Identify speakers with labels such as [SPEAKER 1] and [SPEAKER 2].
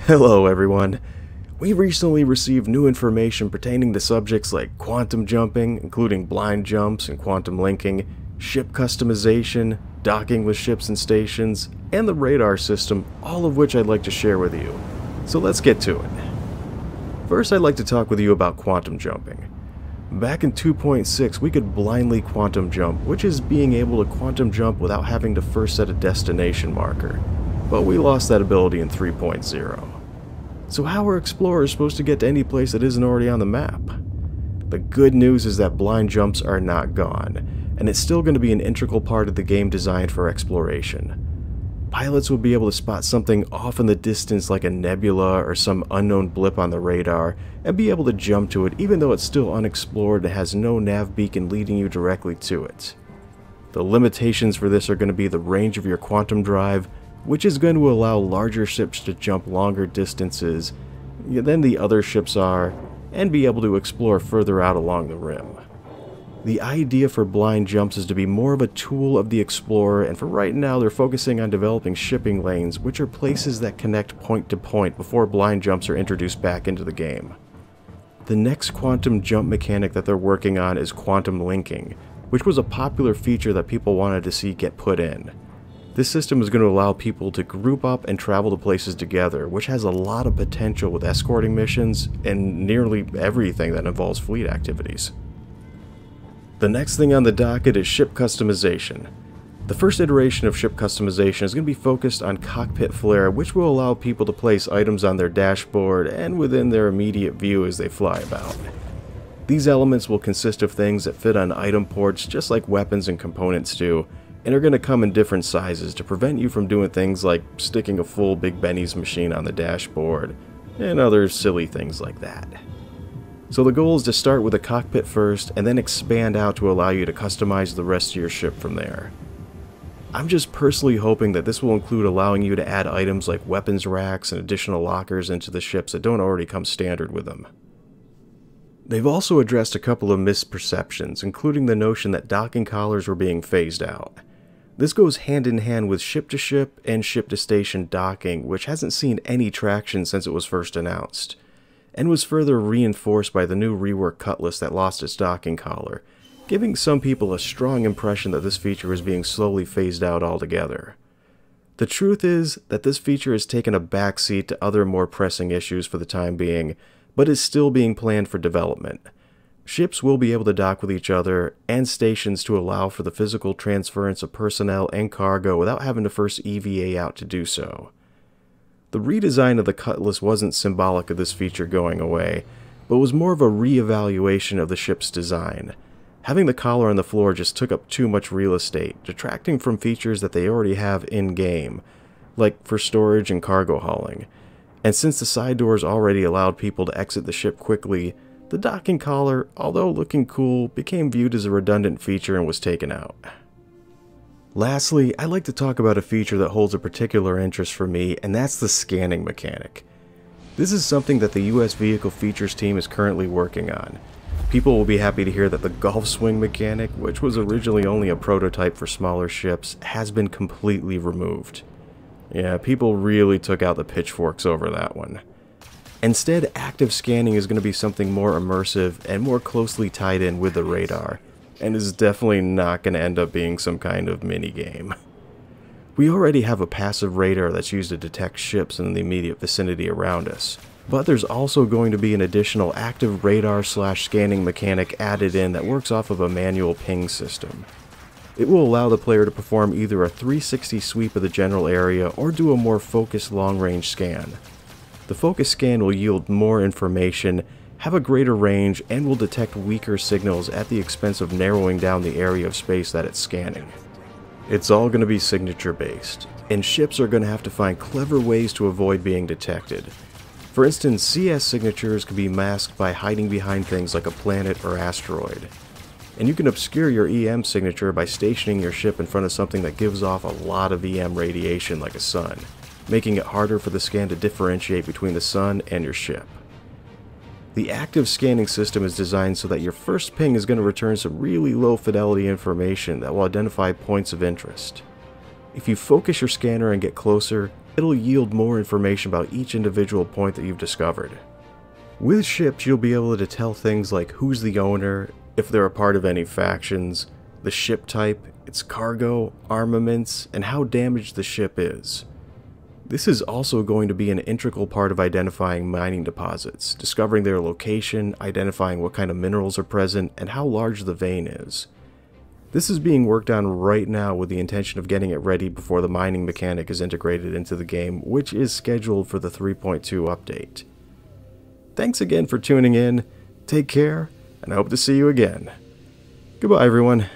[SPEAKER 1] Hello everyone. We recently received new information pertaining to subjects like quantum jumping, including blind jumps and quantum linking, ship customization, docking with ships and stations, and the radar system, all of which I'd like to share with you. So let's get to it. First, I'd like to talk with you about quantum jumping. Back in 2.6, we could blindly quantum jump, which is being able to quantum jump without having to first set a destination marker. But we lost that ability in 3.0. So how are explorers supposed to get to any place that isn't already on the map? The good news is that blind jumps are not gone, and it's still going to be an integral part of the game designed for exploration. Pilots will be able to spot something off in the distance like a nebula or some unknown blip on the radar, and be able to jump to it even though it's still unexplored and has no nav beacon leading you directly to it. The limitations for this are going to be the range of your quantum drive, which is going to allow larger ships to jump longer distances than the other ships are, and be able to explore further out along the rim. The idea for blind jumps is to be more of a tool of the explorer, and for right now they're focusing on developing shipping lanes, which are places that connect point to point before blind jumps are introduced back into the game. The next quantum jump mechanic that they're working on is quantum linking, which was a popular feature that people wanted to see get put in. This system is going to allow people to group up and travel to places together, which has a lot of potential with escorting missions and nearly everything that involves fleet activities. The next thing on the docket is ship customization. The first iteration of ship customization is going to be focused on cockpit flare, which will allow people to place items on their dashboard and within their immediate view as they fly about. These elements will consist of things that fit on item ports just like weapons and components do, and are going to come in different sizes to prevent you from doing things like sticking a full Big Benny's machine on the dashboard, and other silly things like that. So the goal is to start with a cockpit first, and then expand out to allow you to customize the rest of your ship from there. I'm just personally hoping that this will include allowing you to add items like weapons racks and additional lockers into the ships that don't already come standard with them. They've also addressed a couple of misperceptions, including the notion that docking collars were being phased out. This goes hand in hand with ship-to-ship and ship-to-station docking, which hasn't seen any traction since it was first announced, and was further reinforced by the new rework Cutlass that lost its docking collar, giving some people a strong impression that this feature is being slowly phased out altogether. The truth is that this feature has taken a backseat to other more pressing issues for the time being, but is still being planned for development. Ships will be able to dock with each other, and stations to allow for the physical transference of personnel and cargo without having to first EVA out to do so. The redesign of the Cutlass wasn't symbolic of this feature going away, but was more of a re-evaluation of the ship's design. Having the collar on the floor just took up too much real estate, detracting from features that they already have in-game, like for storage and cargo hauling. And since the side doors already allowed people to exit the ship quickly, the docking collar, although looking cool, became viewed as a redundant feature and was taken out. Lastly, I'd like to talk about a feature that holds a particular interest for me, and that's the scanning mechanic. This is something that the US Vehicle Features team is currently working on. People will be happy to hear that the golf swing mechanic, which was originally only a prototype for smaller ships, has been completely removed. Yeah, people really took out the pitchforks over that one. Instead, active scanning is going to be something more immersive and more closely tied in with the radar, and is definitely not going to end up being some kind of mini-game. We already have a passive radar that's used to detect ships in the immediate vicinity around us, but there's also going to be an additional active radar/scanning mechanic added in that works off of a manual ping system. It will allow the player to perform either a 360 sweep of the general area or do a more focused long-range scan. The focus scan will yield more information, have a greater range, and will detect weaker signals at the expense of narrowing down the area of space that it's scanning. It's all going to be signature based, and ships are going to have to find clever ways to avoid being detected. For instance, CS signatures can be masked by hiding behind things like a planet or asteroid. And you can obscure your EM signature by stationing your ship in front of something that gives off a lot of EM radiation like a sun, making it harder for the scan to differentiate between the sun and your ship. The active scanning system is designed so that your first ping is going to return some really low fidelity information that will identify points of interest. If you focus your scanner and get closer, it'll yield more information about each individual point that you've discovered. With ships, you'll be able to tell things like who's the owner, if they're a part of any factions, the ship type, its cargo, armaments, and how damaged the ship is. This is also going to be an integral part of identifying mining deposits, discovering their location, identifying what kind of minerals are present, and how large the vein is. This is being worked on right now with the intention of getting it ready before the mining mechanic is integrated into the game, which is scheduled for the 3.2 update. Thanks again for tuning in, take care, and I hope to see you again. Goodbye everyone.